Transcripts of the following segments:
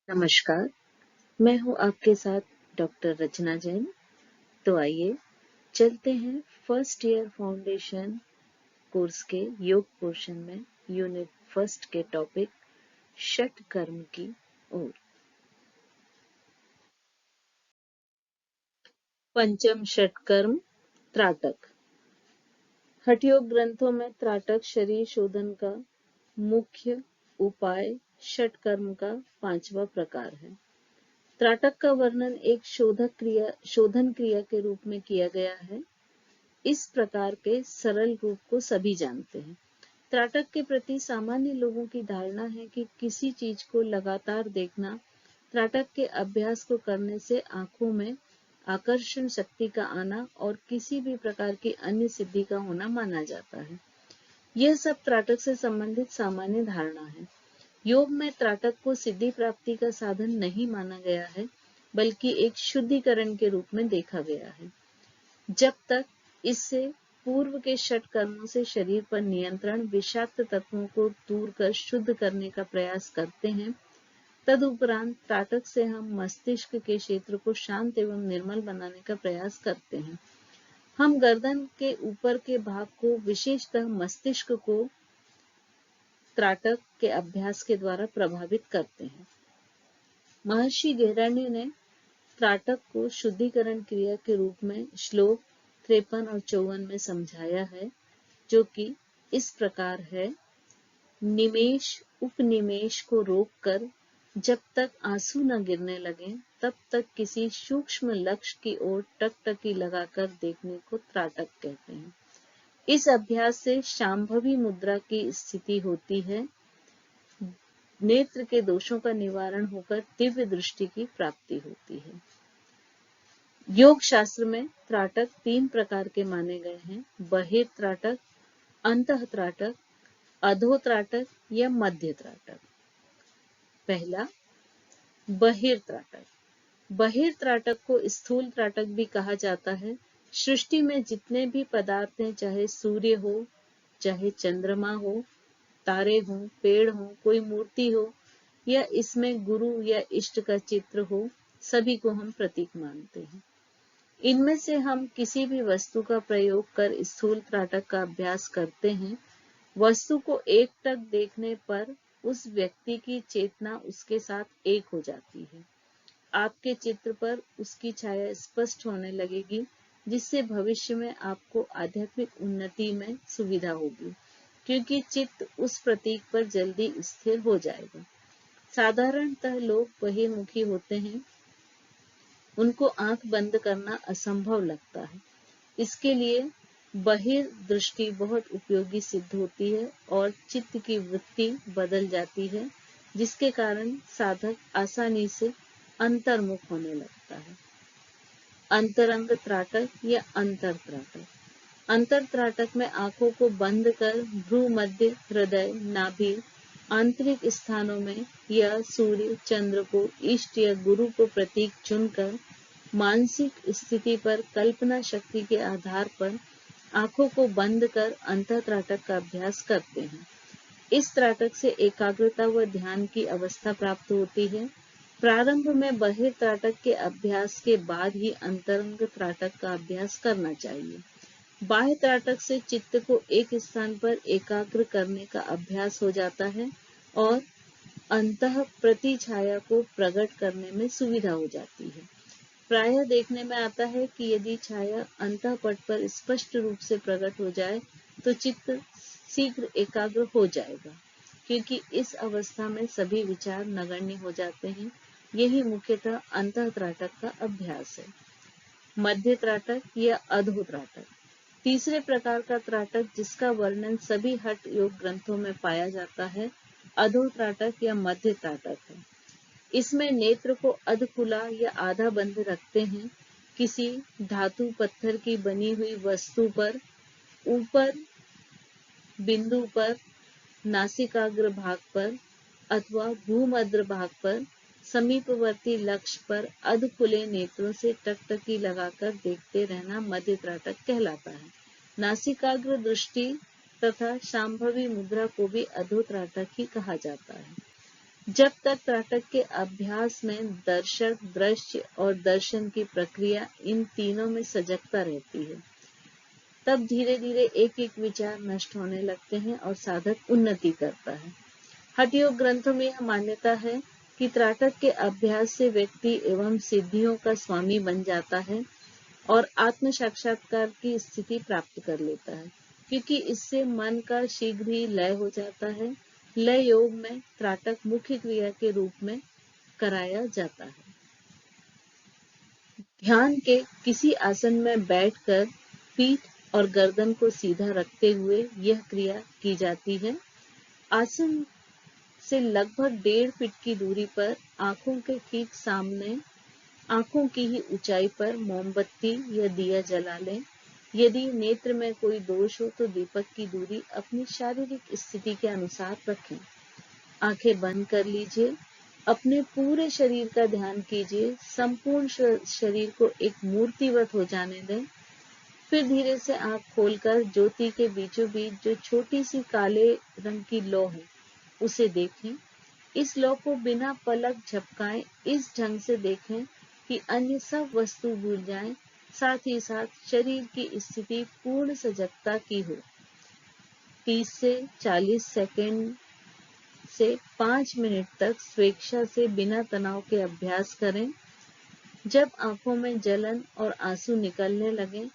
नमस्कार, मैं हूँ आपके साथ डॉक्टर रचना जैन। तो आइए चलते हैं फर्स्ट ईयर फाउंडेशन कोर्स के योग पोर्शन में यूनिट फर्स्ट के टॉपिक षट कर्म की ओर। पंचम षट कर्म त्राटक। हठ योग ग्रंथों में त्राटक शरीर शोधन का मुख्य उपाय षट कर्म का 5वां प्रकार है। त्राटक का वर्णन एक शोधन क्रिया के रूप में किया गया है। इस प्रकार के सरल रूप को सभी जानते हैं। त्राटक के प्रति सामान्य लोगों की धारणा है कि किसी चीज को लगातार देखना त्राटक के अभ्यास को करने से आंखों में आकर्षण शक्ति का आना और किसी भी प्रकार की अन्य सिद्धि का होना माना जाता है। यह सब त्राटक से संबंधित सामान्य धारणा है। योग में त्राटक को सिद्धि प्राप्ति का साधन नहीं माना गया है, बल्कि एक शुद्धिकरण के रूप में देखा गया है। जब तक इससे पूर्व के षट कर्मों से शरीर पर नियंत्रण विषाक्त तत्वों को दूर कर शुद्ध करने का प्रयास करते हैं, तदुपरांत त्राटक से हम मस्तिष्क के क्षेत्र को शांत एवं निर्मल बनाने का प्रयास करते हैं। हम गर्दन के ऊपर के भाग को, विशेषतः मस्तिष्क को त्राटक के अभ्यास के द्वारा प्रभावित करते हैं। महर्षि गैरण्य ने त्राटक को शुद्धिकरण क्रिया के रूप में श्लोक 53 और 54 में समझाया है, जो कि इस प्रकार है। निमेष उपनिमेष को रोककर जब तक आंसू न गिरने लगे तब तक किसी सूक्ष्म लक्ष्य की ओर टकटकी लगाकर देखने को त्राटक कहते हैं। इस अभ्यास से शांभवी मुद्रा की स्थिति होती है। नेत्र के दोषों का निवारण होकर दिव्य दृष्टि की प्राप्ति होती है। योग शास्त्र में त्राटक 3 प्रकार के माने गए हैं: बहिर्त्राटक, अंतः त्राटक, अधो त्राटक या मध्य त्राटक। पहला, बहिर्त्राटक। बहिर्त्राटक को स्थूल त्राटक भी कहा जाता है। सृष्टि में जितने भी पदार्थ हैं, चाहे सूर्य हो, चाहे चंद्रमा हो, तारे हो, पेड़ हो, कोई मूर्ति हो या इसमें गुरु या इष्ट का चित्र हो, सभी को हम प्रतीक मानते हैं। इनमें से हम किसी भी वस्तु का प्रयोग कर स्थूल त्राटक का अभ्यास करते हैं। वस्तु को एकटक देखने पर उस व्यक्ति की चेतना उसके साथ एक हो जाती है। आपके चित्र पर उसकी छाया स्पष्ट होने लगेगी, जिससे भविष्य में आपको आध्यात्मिक उन्नति में सुविधा होगी, क्योंकि चित्त उस प्रतीक पर जल्दी स्थिर हो जाएगा। साधारणतः लोग बहिर्मुखी होते हैं, उनको आंख बंद करना असंभव लगता है। इसके लिए बहिर्दृष्टि बहुत उपयोगी सिद्ध होती है और चित्त की वृत्ति बदल जाती है, जिसके कारण साधक आसानी से अंतर्मुख होने लगता है। अंतरंग त्राटक या अंतर त्राटक। अंतर त्राटक में आंखों को बंद कर भ्रू मध्य, हृदय, नाभि, आंतरिक स्थानों में या सूर्य, चंद्र को, इष्ट या गुरु को प्रतीक चुनकर मानसिक स्थिति पर कल्पना शक्ति के आधार पर आंखों को बंद कर अंतर त्राटक का अभ्यास करते हैं। इस त्राटक से एकाग्रता व ध्यान की अवस्था प्राप्त होती है। प्रारंभ में बहिर त्राटक के अभ्यास के बाद ही अंतरंग त्राटक का अभ्यास करना चाहिए। बाह्य त्राटक से चित्त को एक स्थान पर एकाग्र करने का अभ्यास हो जाता है और अंतः प्रति छाया को प्रकट करने में सुविधा हो जाती है। प्रायः देखने में आता है कि यदि छाया अंतःपट पर स्पष्ट रूप से प्रकट हो जाए तो चित्त शीघ्र एकाग्र हो जाएगा, क्योंकि इस अवस्था में सभी विचार नगण्य हो जाते हैं। यही मुख्यतः अंतः त्राटक का अभ्यास है। मध्य त्राटक या अधो त्राटक। तीसरे प्रकार का त्राटक, जिसका वर्णन सभी हठ योग ग्रंथों में पाया जाता है, अधो त्राटक या मध्य त्राटक है। इसमें नेत्र को अध खुला या आधा बंद रखते हैं। किसी धातु पत्थर की बनी हुई वस्तु पर ऊपर बिंदु पर, नासिकाग्र भाग पर अथवा भूमध्य भाग पर समीपवर्ती लक्ष्य पर अध खुले नेत्रों से टकटकी लगाकर देखते रहना मध्य त्राटक कहलाता है। नासिकाग्र दृष्टि तथा शांभवी मुद्रा को भी अधो त्राटक ही कहा जाता है। जब तक त्राटक के अभ्यास में दर्शक, दृश्य और दर्शन की प्रक्रिया इन तीनों में सजगता रहती है, तब धीरे धीरे एक एक विचार नष्ट होने लगते हैं और साधक उन्नति करता है। हठ योग ग्रंथों में यह मान्यता है कि त्राटक के अभ्यास से व्यक्ति एवं सिद्धियों का स्वामी बन जाता है और आत्म साक्षात्कार की स्थिति प्राप्त कर लेता है, क्योंकि इससे मन का शीघ्र ही लय हो जाता है। लय योग में त्राटक मुख्य क्रिया के रूप में कराया जाता है। ध्यान के किसी आसन में बैठकर पीठ और गर्दन को सीधा रखते हुए यह क्रिया की जाती है। आसन से लगभग 1.5 फीट की दूरी पर आंखों के ठीक सामने, आंखों की ही ऊंचाई पर मोमबत्ती या दिया जला लें। यदि नेत्र में कोई दोष हो तो दीपक की दूरी अपनी शारीरिक स्थिति के अनुसार रखें। आंखें बंद कर लीजिए। अपने पूरे शरीर का ध्यान कीजिए। संपूर्ण शरीर को एक मूर्तिवत हो जाने दें। फिर धीरे से आंख खोलकर ज्योति के बीचों बीच जो छोटी सी काले रंग की लौ है, उसे देखें। इस लौ को बिना पलक झपकाए इस ढंग से देखें कि अन्य सब वस्तु भूल जाएं, साथ ही साथ शरीर की स्थिति पूर्ण सजगता की हो। 30 से 40 सेकंड से 5 मिनट तक स्वेच्छा से बिना तनाव के अभ्यास करें। जब आंखों में जलन और आंसू निकलने लगे,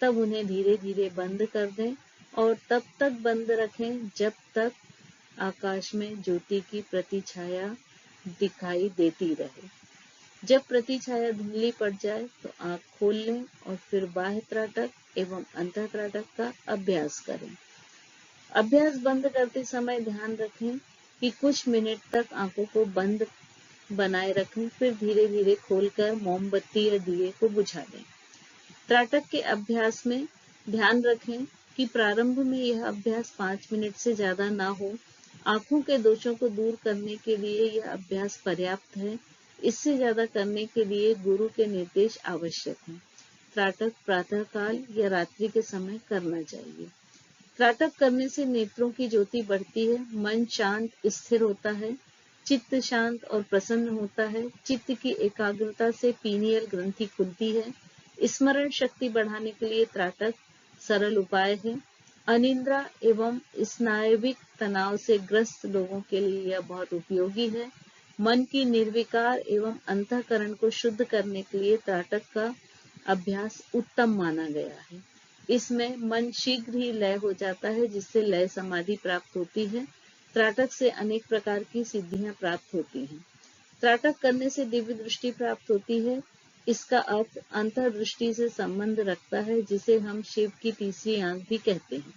तब उन्हें धीरे धीरे बंद कर दें और तब तक बंद रखें जब तक आकाश में ज्योति की प्रतिछाया दिखाई देती रहे। जब प्रतिछाया धुंधली पड़ जाए तो आंख खोल लें और फिर बाह्य त्राटक एवं अंतः त्राटक का अभ्यास करें। अभ्यास बंद करते समय ध्यान रखें कि कुछ मिनट तक आंखों को बंद बनाए रखें, फिर धीरे धीरे खोलकर मोमबत्ती या दिए को बुझा दें। त्राटक के अभ्यास में ध्यान रखें कि प्रारंभ में यह अभ्यास 5 मिनट से ज्यादा ना हो। आंखों के दोषों को दूर करने के लिए यह अभ्यास पर्याप्त है। इससे ज्यादा करने के लिए गुरु के निर्देश आवश्यक हैं। त्राटक प्रातःकाल या रात्रि के समय करना चाहिए। त्राटक करने से नेत्रों की ज्योति बढ़ती है, मन शांत स्थिर होता है, चित्त शांत और प्रसन्न होता है। चित्त की एकाग्रता से पीनियल ग्रंथि खुलती है। स्मरण शक्ति बढ़ाने के लिए त्राटक सरल उपाय है। अनिद्रा एवं स्नायविक तनाव से ग्रस्त लोगों के लिए यह बहुत उपयोगी है। मन की निर्विकार एवं अंतःकरण को शुद्ध करने के लिए त्राटक का अभ्यास उत्तम माना गया है। इसमें मन शीघ्र ही लय हो जाता है, जिससे लय समाधि प्राप्त होती है। त्राटक से अनेक प्रकार की सिद्धियां प्राप्त होती हैं। त्राटक करने से दिव्य दृष्टि प्राप्त होती है। इसका अर्थ अंतर्दृष्टि से संबंध रखता है, जिसे हम शिव की तीसरी आंख भी कहते हैं।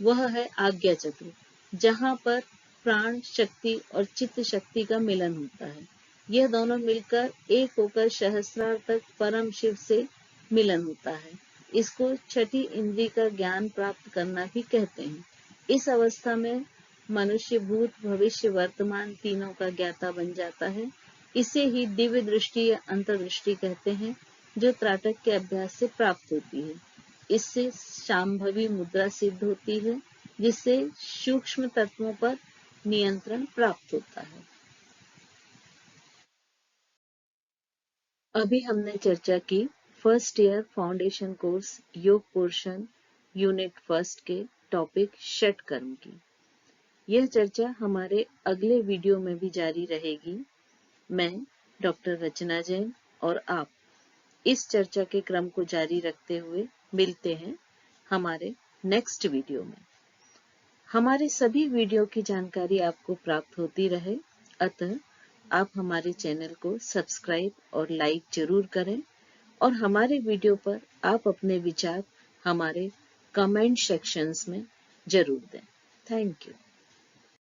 वह है आज्ञा चक्र, जहाँ पर प्राण शक्ति और चित्त शक्ति का मिलन होता है। यह दोनों मिलकर एक होकर सहस्रार तक परम शिव से मिलन होता है। इसको छठी इंद्री का ज्ञान प्राप्त करना भी कहते हैं। इस अवस्था में मनुष्य भूत, भविष्य, वर्तमान तीनों का ज्ञाता बन जाता है। इसे ही दिव्य दृष्टि या अंतर्दृष्टि कहते हैं, जो त्राटक के अभ्यास से प्राप्त होती है। इससे शांभवी मुद्रा सिद्ध होती है, जिससे सूक्ष्म तत्वों पर नियंत्रण प्राप्त होता है। अभी हमने चर्चा की फर्स्ट ईयर फाउंडेशन कोर्स योग पोर्शन यूनिट फर्स्ट के टॉपिक षट कर्म की। यह चर्चा हमारे अगले वीडियो में भी जारी रहेगी। मैं डॉक्टर रचना जैन और आप इस चर्चा के क्रम को जारी रखते हुए मिलते हैं हमारे नेक्स्ट वीडियो में। हमारे सभी वीडियो की जानकारी आपको प्राप्त होती रहे, अतः आप हमारे चैनल को सब्सक्राइब और लाइक जरूर करें और हमारे वीडियो पर आप अपने विचार हमारे कमेंट सेक्शंस में जरूर दें। Thank you.